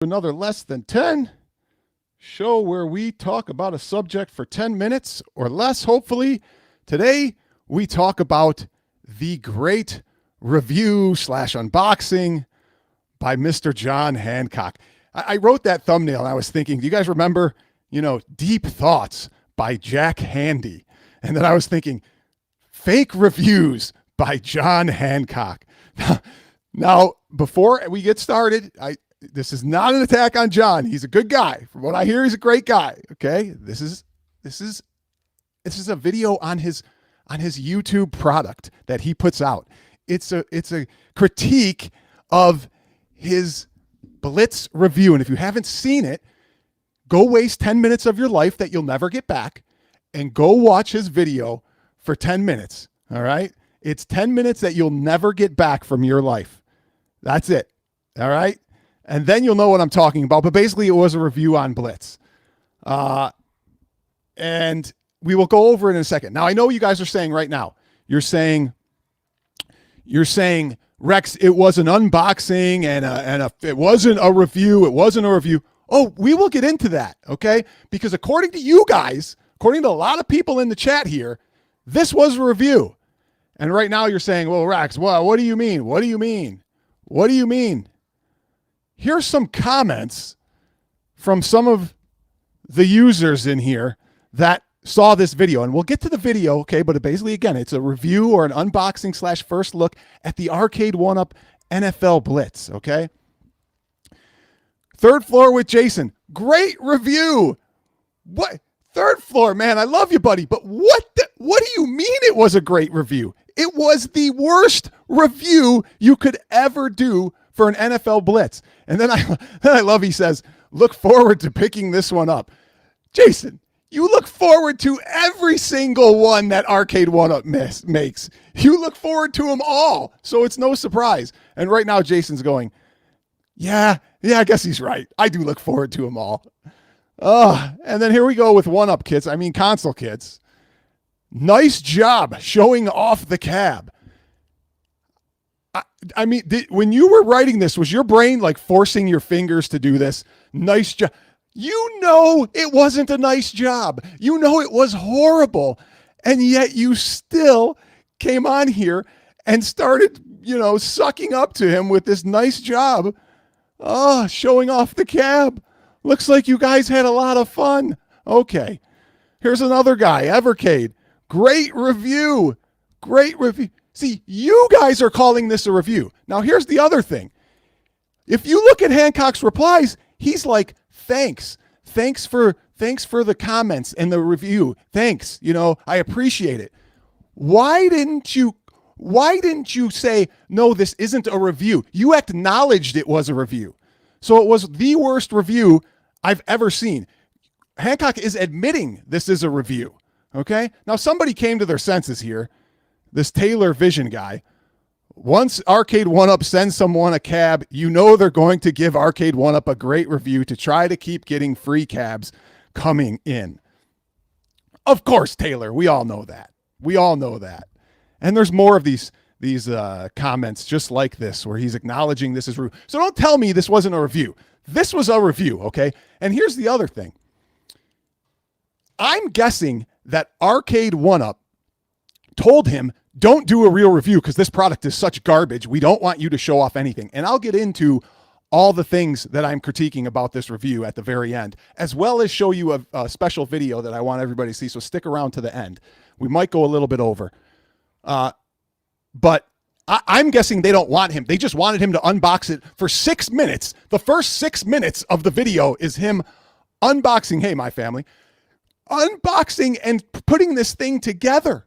Another Less Than 10 show where we talk about a subject for 10 minutes or less, hopefully. Today, we talk about the great review / unboxing by Mr. John Hancock. I wrote that thumbnail and I was thinking, do you guys remember, Deep Thoughts by Jack Handy? And then I was thinking, fake reviews by John Hancock. Now, before we get started, this is not an attack on John. He's a good guy. From what I hear, he's a great guy. Okay, this is a video on his YouTube product that he puts out. It's a critique of his Blitz review, and if you haven't seen it, go waste 10 minutes of your life that you'll never get back, and go watch his video for 10 minutes. All right, it's 10 minutes that you'll never get back from your life. That's it. All right. And then you'll know what I'm talking about. But basically, it was a review on Blitz. And we will go over it in a second. Now, I know you guys are saying right now, you're saying, Rex, it was an unboxing and it wasn't a review. It wasn't a review. Oh, we will get into that, okay? Because according to you guys, according to a lot of people in the chat here, this was a review. And right now you're saying, well, Rex, well, what do you mean? What do you mean? What do you mean? Here's some comments from some of the users in here that saw this video. And we'll get to the video, okay? But basically, again, it's a review or an unboxing / first look at the Arcade 1-Up NFL Blitz, okay? Third Floor with Jason. Great review. What? Third Floor, man, I love you, buddy. But what do you mean it was a great review? It was the worst review you could ever do for an NFL Blitz. And then I love, he says, look forward to picking this one up. Jason, you look forward to every single one that Arcade 1-Up makes. You look forward to them all. So it's no surprise. And right now, Jason's going, yeah, I guess he's right. I do look forward to them all. And then here we go with 1-Up kits. I mean, console kits. Nice job showing off the cab. I mean, when you were writing this, was your brain like forcing your fingers to do this? Nice job. You know it wasn't a nice job. You know it was horrible. And yet you still came on here and started, sucking up to him with this nice job. Showing off the cab. Looks like you guys had a lot of fun. Okay. Here's another guy, Evercade. Great review. Great review. See, you guys are calling this a review. Now, here's the other thing. If you look at Hancock's replies, he's like, thanks. Thanks for the comments and the review. Thanks. I appreciate it. Why didn't you say, no, this isn't a review? You acknowledged it was a review. So it was the worst review I've ever seen. Hancock is admitting this is a review. Okay? Now, somebody came to their senses here. This Taylor Vision guy. Once Arcade 1-Up sends someone a cab, they're going to give Arcade 1-Up a great review to try to keep getting free cabs coming in. Of course, Taylor, we all know that. We all know that. And there's more of these comments just like this where he's acknowledging this is review. So don't tell me this wasn't a review. This was a review, okay? And here's the other thing. I'm guessing that Arcade 1-Up told him, don't do a real review because this product is such garbage. We don't want you to show off anything. And I'll get into all the things that I'm critiquing about this review at the very end, as well as show you a special video that I want everybody to see. So stick around to the end. We might go a little bit over. But I'm guessing they don't want him. They just wanted him to unbox it for 6 minutes. The first 6 minutes of the video is him unboxing, hey, my family, unboxing and putting this thing together.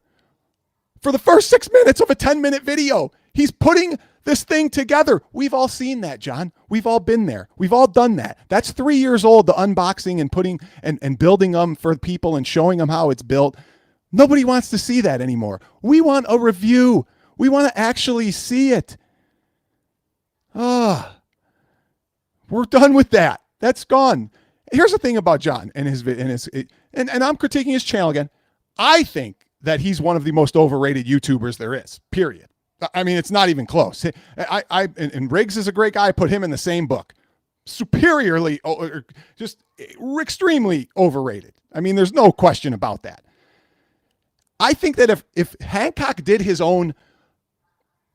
For the first 6 minutes of a 10-minute video, he's putting this thing together. We've all seen that, John. We've all been there. We've all done that. That's 3 years old, the unboxing and putting and building them for people and showing them how it's built. Nobody wants to see that anymore. We want a review. We want to actually see it. We're done with that. That's gone. Here's the thing about John and and I'm critiquing his channel again. I think that he's one of the most overrated YouTubers there is, period. I mean, it's not even close. And Riggs is a great guy. I put him in the same book. superiorly, or just extremely overrated. I mean, there's no question about that. I think that if Hancock did his own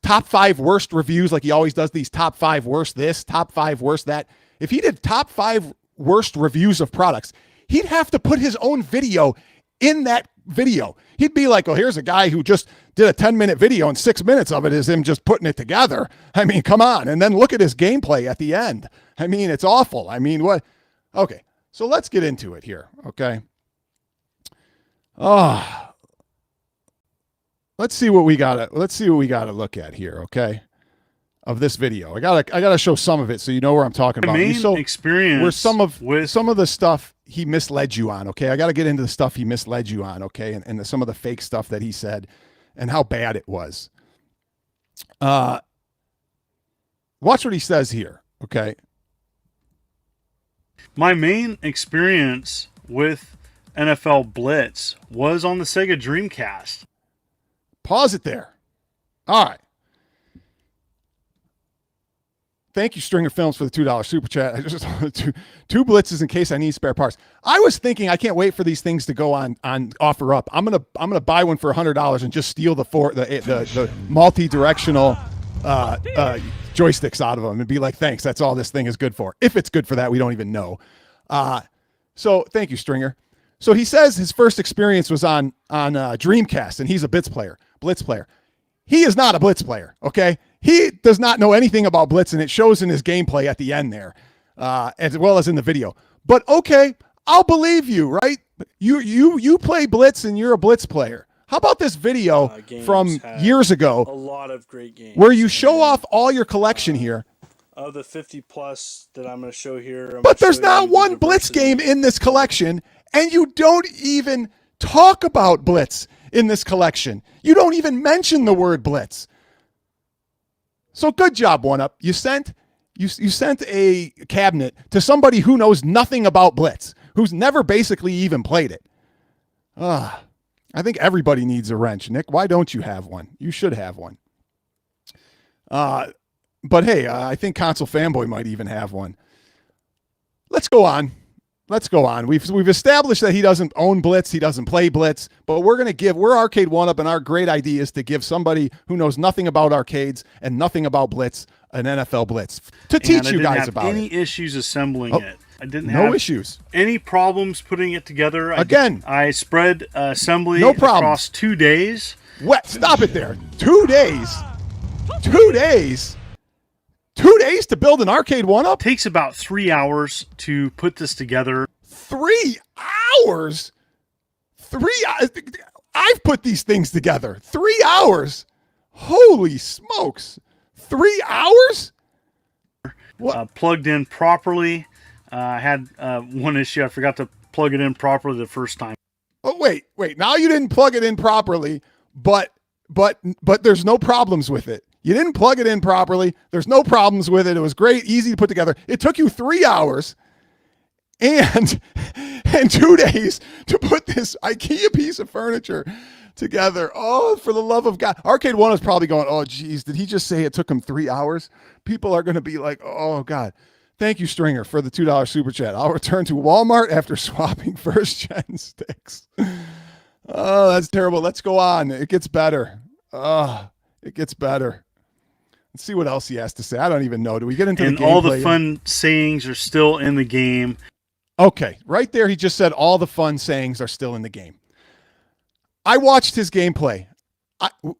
top 5 worst reviews, like he always does, these top 5 worst this, top 5 worst that, if he did top 5 worst reviews of products, he'd have to put his own video in that video. He'd be like, oh, here's a guy who just did a 10-minute video and 6 minutes of it is him just putting it together. I mean, come on. And then look at his gameplay at the end. I mean, it's awful. I mean, what? Okay, so let's get into it here, okay? Let's see what we got to look at here, okay? Of this video. I gotta show some of it so you know where I'm talking about. Experience where some of the stuff he misled you on, okay? I gotta get into the stuff he misled you on, okay? And some of the fake stuff that he said and how bad it was. Watch what he says here, okay? My main experience with NFL Blitz was on the Sega Dreamcast. Pause it there. All right. Thank you, Stringer Films, for the $2 super chat. I just two blitzes in case I need spare parts. I was thinking I can't wait for these things to go on offer up. I'm gonna buy one for $100 and just steal the multi-directional joysticks out of them and be like, thanks, that's all this thing is good for. If it's good for that, we don't even know. So thank you, Stringer. So he says his first experience was on Dreamcast, and he's a Blitz player. He is not a Blitz player, okay? He does not know anything about Blitz, and it shows in his gameplay at the end there, as well as in the video. But okay, I'll believe you, right? You play Blitz, and you're a Blitz player. How about this video from years ago? A lot of great games where you show off all your collection here. Of the 50 plus that I'm going to show here. But there's not one Blitz game in this collection, and you don't even talk about Blitz in this collection. You don't even mention the word Blitz. So good job, One Up. You sent a cabinet to somebody who knows nothing about Blitz, who's never basically even played it. I think everybody needs a wrench, Nick. Why don't you have one? You should have one. But hey, I think Console Fanboy might even have one. Let's go on. We've established that he doesn't own Blitz, he doesn't play Blitz, but we're Arcade One Up, and our great idea is to give somebody who knows nothing about arcades and nothing about Blitz an NFL Blitz to teach you guys about it. I didn't have any issues assembling it. I didn't have issues. Any problems putting it together. I spread assembly across 2 days. Stop it there. 2 days. 2 days. 2 days to build an Arcade One Up? Takes about 3 hours to put this together. 3 hours? 3 hours? I've put these things together. 3 hours? Holy smokes. 3 hours? Plugged in properly. I had one issue. I forgot to plug it in properly the first time. Oh, wait. Now you didn't plug it in properly, but there's no problems with it. You didn't plug it in properly. There's no problems with it. It was great, easy to put together. It took you 3 hours and 2 days to put this IKEA piece of furniture together. Oh, for the love of God. Arcade One is probably going, oh, geez, did he just say it took him 3 hours? People are going to be like, oh, God. Thank you, Stringer, for the $2 super chat. I'll return to Walmart after swapping first-gen sticks. Oh, that's terrible. Let's go on. It gets better. It gets better. Let's see what else he has to say. I don't even know. Do we get into the gameplay? And all the fun sayings are still in the game. Okay, right there he just said all the fun sayings are still in the game. I watched his gameplay.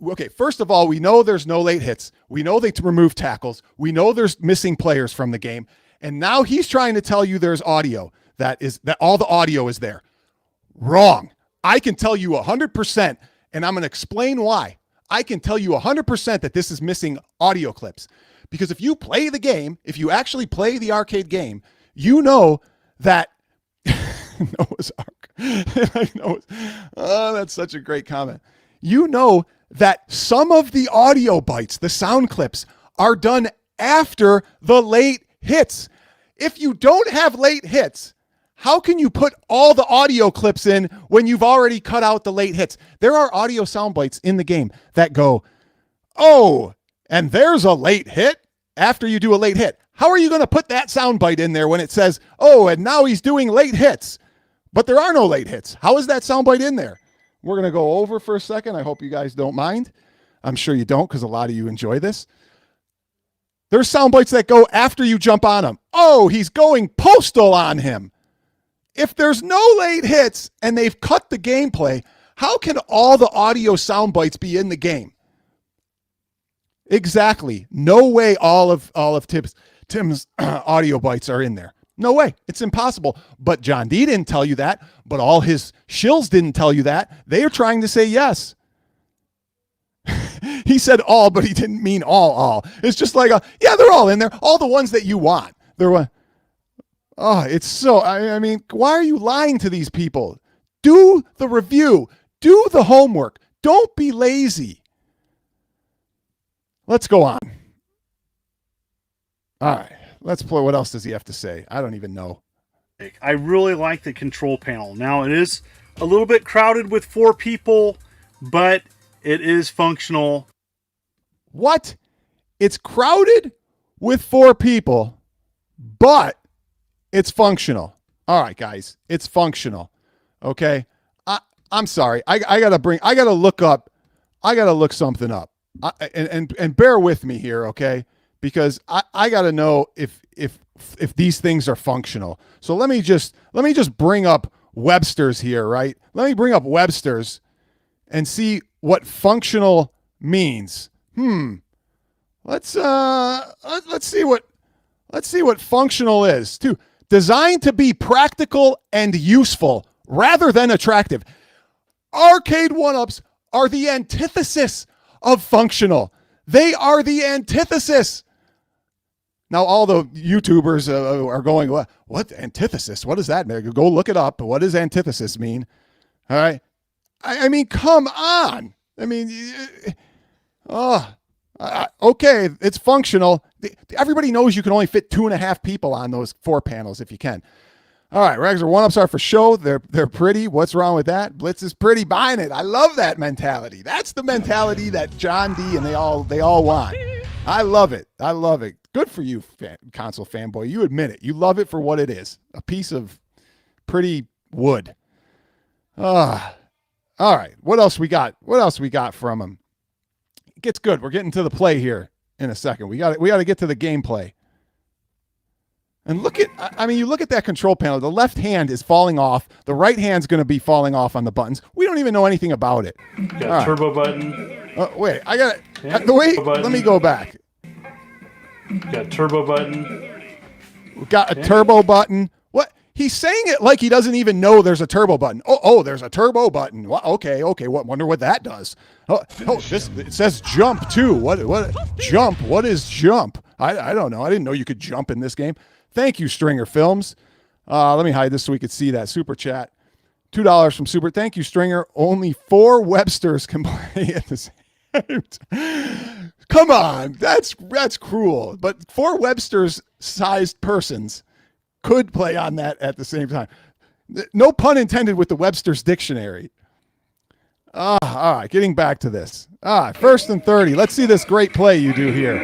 Okay, first of all, we know there's no late hits. We know they remove tackles. We know there's missing players from the game. And now he's trying to tell you there's audio, that all the audio is there. Wrong. I can tell you 100%, and I'm going to explain why. I can tell you 100% that this is missing audio clips. Because if you play the game, if you actually play the arcade game, you know that Noah's Ark. Oh, that's such a great comment. You know that some of the audio bites, the sound clips, are done after the late hits. If you don't have late hits, how can you put all the audio clips in when you've already cut out the late hits? There are audio sound bites in the game that go, oh, and there's a late hit after you do a late hit. How are you going to put that soundbite in there when it says, oh, and now he's doing late hits, but there are no late hits? How is that soundbite in there? We're going to go over for a second. I hope you guys don't mind. I'm sure you don't, because a lot of you enjoy this. There's sound bites that go after you jump on him. Oh, he's going postal on him. If there's no late hits and they've cut the gameplay, how can all the audio sound bites be in the game? Exactly. No way all of Tim's audio bites are in there. No way. It's impossible. But John D didn't tell you that. But all his shills didn't tell you that. They are trying to say yes. He said all, but he didn't mean all. It's just like, yeah, they're all in there. All the ones that you want. It's so, I mean, why are you lying to these people? Do the review. Do the homework. Don't be lazy. Let's go on. All right. Let's play. What else does he have to say? I don't even know. I really like the control panel. Now, it is a little bit crowded with 4 people, but it is functional. What? It's crowded with 4 people, but it's functional. All right, guys. It's functional. Okay? I'm sorry. I gotta look something up. And bear with me here, okay? Because I gotta know if these things are functional. So let me just bring up Webster's here, right? Let me bring up Webster's and see what functional means. Let's see what functional is too. Designed to be practical and useful rather than attractive. Arcade 1-ups are the antithesis of functional. They are the antithesis. Now, all the YouTubers are going, what antithesis? What does that mean? Go look it up. What does antithesis mean? All right. I mean, come on. I mean, okay, it's functional. Everybody knows you can only fit 2.5 people on those 4 panels if you can. All right, regular 1-ups are for show. They're pretty. What's wrong with that? Blitz is pretty. Buying it. I love that mentality. That's the mentality that John D and they all want. I love it. Good for you, console fanboy. You admit it. You love it for what it is. A piece of pretty wood. All right. What else we got? From him? It gets good. We're getting to the play here in a second. We got to get to the gameplay. And you look at that control panel. The left hand is falling off. The right hand's going to be falling off on the buttons. We don't even know anything about it. Got a turbo button. Wait, I got it. Yeah, let me go back. Got a turbo button. We got a turbo button. What? He's saying it like he doesn't even know there's a turbo button. Oh, there's a turbo button. Okay. Wonder what that does. It says jump too. What? Jump. What is jump? I don't know. I didn't know you could jump in this game. Thank you, Stringer Films. Let me hide this so we could see that super chat. $2 from Super. Thank you, Stringer. Only 4 Websters can play at the same time. Come on, that's cruel. But 4 Websters-sized persons could play on that at the same time. No pun intended with the Webster's Dictionary. All right, getting back to this. 1st and 30. Let's see this great play you do here.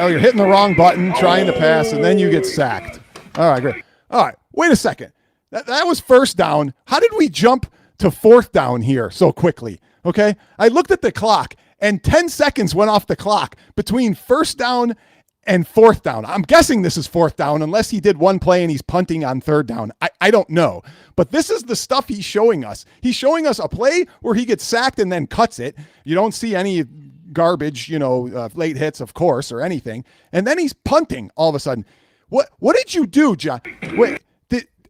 You're hitting the wrong button, trying to pass, and then you get sacked. All right, great. All right, wait a second. That was 1st down. How did we jump to 4th down here so quickly? Okay, I looked at the clock, and 10 seconds went off the clock between 1st down and 4th down. I'm guessing this is 4th down unless he did one play and he's punting on 3rd down. I don't know. But this is the stuff he's showing us. He's showing us a play where he gets sacked and then cuts it. You don't see any garbage, late hits, of course, or anything. And then he's punting all of a sudden. What did you do, John? Wait,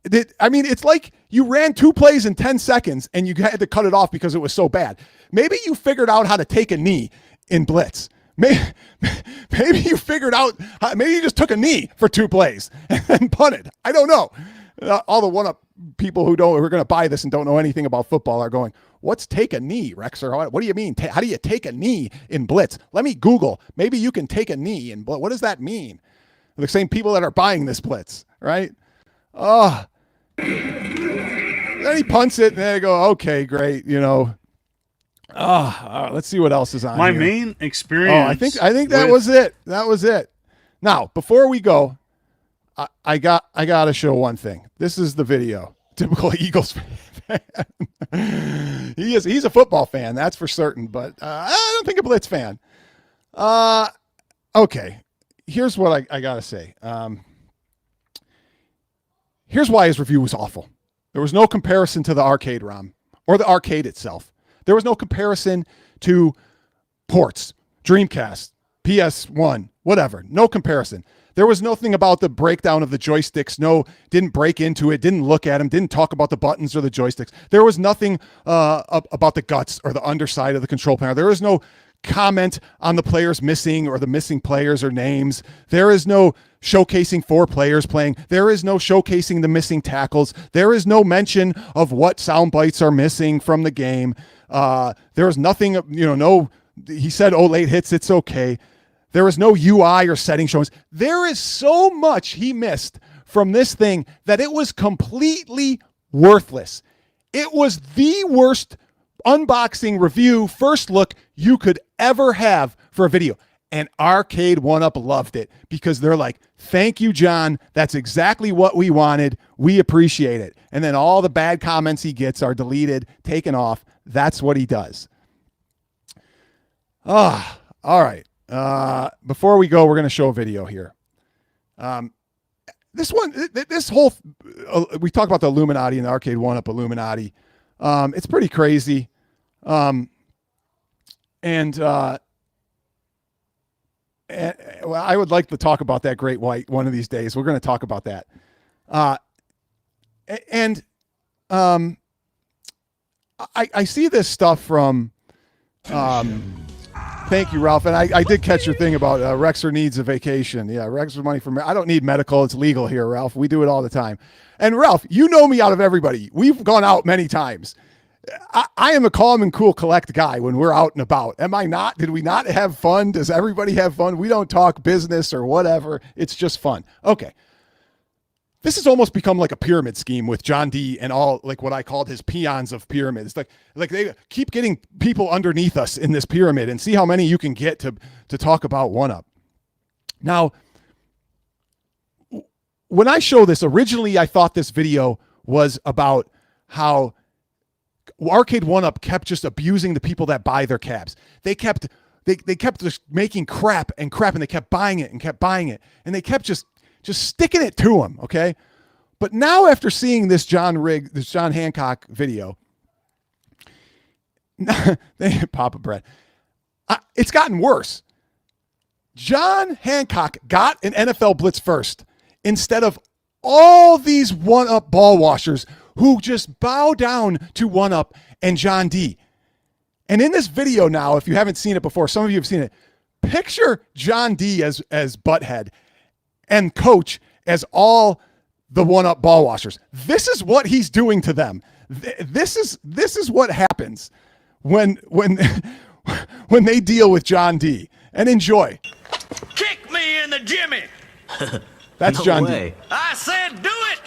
it's like you ran 2 plays in 10 seconds and you had to cut it off because it was so bad. Maybe you figured out how to take a knee in Blitz. Maybe you figured out, maybe you just took a knee for 2 plays and punted. I don't know. All the 1-up people who are going to buy this and don't know anything about football are going, what's take a knee, Rexer? What do you mean? How do you take a knee in Blitz? Let me Google. Maybe you can take a knee in Blitz. What does that mean? The same people that are buying this Blitz, right? Then he punts it and they go, okay, great. Let's see what else is on My here. main experience. I think that was it. That was it. Now, before we go, I got to show one thing. This is the video. Typical Eagles fan. He's a football fan, that's for certain, but I don't think a Blitz fan. Okay, here's what I got to say. Here's why his review was awful. There was no comparison to the arcade ROM or the arcade itself. There was no comparison to ports, Dreamcast, PS1, whatever. No comparison. There was nothing about the breakdown of the joysticks. No, didn't break into it, didn't look at them, didn't talk about the buttons or the joysticks. There was nothing about the guts or the underside of the control panel. There was no comment on the players missing or the missing players or names. There is no showcasing 4 players playing. There is no showcasing the missing tackles. There is no mention of what sound bites are missing from the game. There is nothing, no, he said, oh, late hits, it's okay. There is no UI or setting showings. There is so much he missed from this thing that it was completely worthless. It was the worst unboxing review first look you could ever have for a video. And Arcade 1UP loved it because they're like, thank you, John. That's exactly what we wanted. We appreciate it. And then all the bad comments he gets are deleted, taken off. That's what he does. All right. Before we go, we're going to show a video here. This whole, we talk about the Illuminati and the Arcade 1UP Illuminati. It's pretty crazy. Well, I would like to talk about that great white one of these days. We're going to talk about that. I see this stuff from, thank you, Ralph. And I did catch your thing about Rexer needs a vacation. Yeah, Rexer money for me. I don't need medical. It's legal here, Ralph. We do it all the time. And Ralph, you know me out of everybody. We've gone out many times. I am a calm and cool, collect guy when we're out and about. Am I not? Did we not have fun? Does everybody have fun? We don't talk business or whatever. It's just fun. Okay. This has almost become like a pyramid scheme with John D and all, like what I called his peons of pyramids. Like they keep getting people underneath us in this pyramid and see how many you can get to talk about 1UP. Now, when I show this, originally I thought this video was about how Arcade 1UP kept just abusing the people that buy their cabs. They kept just making crap, and they kept buying it, and they kept just sticking it to them, okay? But now after seeing this John Hancock video, Papa Bread, it's gotten worse. John Hancock got an NFL Blitz first instead of all these 1UP ball washers who just bow down to 1UP and John D. And in this video now, if you haven't seen it before, some of you have seen it, picture John D as Butthead and Coach as all the 1UP ball washers. This is what he's doing to them. This is what happens when they deal with John D. And enjoy. Kick me in the Jimmy. That's No John way. D. I said do it.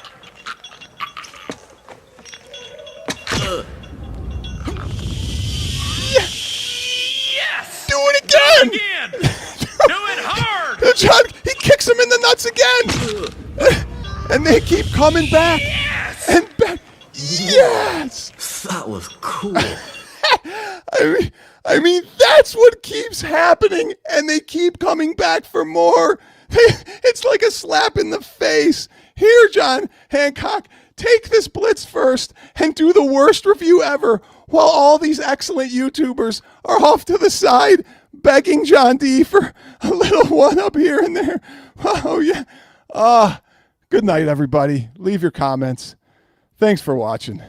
Yes. Do it again. Do it hard. John, he kicks him in the nuts again. And they keep coming back. Yes. And back. Yes. That was cool. I mean, that's what keeps happening, and they keep coming back for more. It's like a slap in the face. Here, John Hancock, take this Blitz first and do the worst review ever, while all these excellent YouTubers are off to the side begging John D for a little 1UP here and there. Oh, yeah. Good night, everybody. Leave your comments. Thanks for watching.